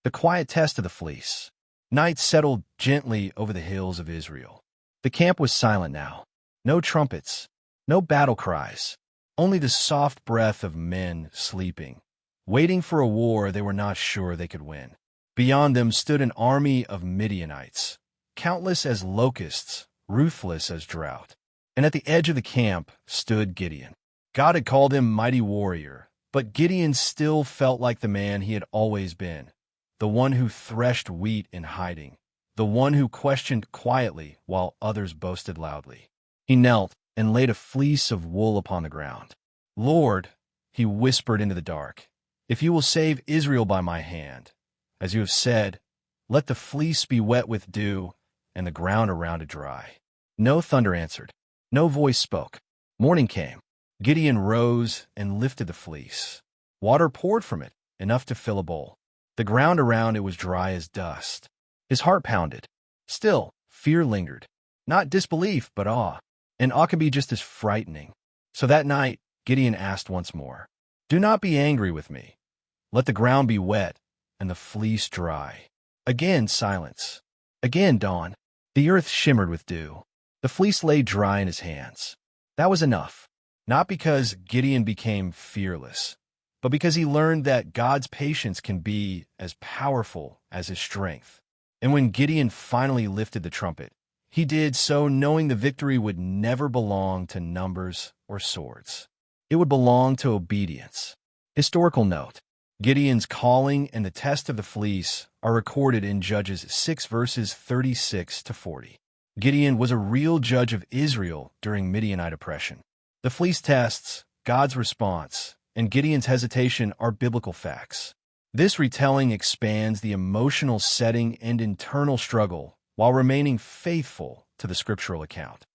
The quiet test of the fleece. Night settled gently over the hills of Israel. The camp was silent now. No trumpets, no battle cries, only the soft breath of men sleeping, waiting for a war they were not sure they could win. Beyond them stood an army of Midianites, countless as locusts, ruthless as drought. And at the edge of the camp stood Gideon. God had called him mighty warrior, but Gideon still felt like the man he had always been, the one who threshed wheat in hiding, the one who questioned quietly while others boasted loudly. He knelt and laid a fleece of wool upon the ground. "Lord," he whispered into the dark, "if you will save Israel by my hand, as you have said, let the fleece be wet with dew and the ground around it dry." No thunder answered. No voice spoke. Morning came. Gideon rose and lifted the fleece. Water poured from it, enough to fill a bowl. The ground around it was dry as dust. His heart pounded. Still, fear lingered. Not disbelief, but awe. And awe can be just as frightening. So that night, Gideon asked once more, "Do not be angry with me. Let the ground be wet and the fleece dry." Again silence. Again dawn. The earth shimmered with dew. The fleece lay dry in his hands. That was enough. Not because Gideon became fearless, but because he learned that God's patience can be as powerful as his strength. And when Gideon finally lifted the trumpet, he did so knowing the victory would never belong to numbers or swords. It would belong to obedience. Historical note: Gideon's calling and the test of the fleece are recorded in Judges 6 verses 36 to 40. Gideon was a real judge of Israel during Midianite oppression. The fleece tests, God's response, and Gideon's hesitation are biblical facts. This retelling expands the emotional setting and internal struggle while remaining faithful to the scriptural account.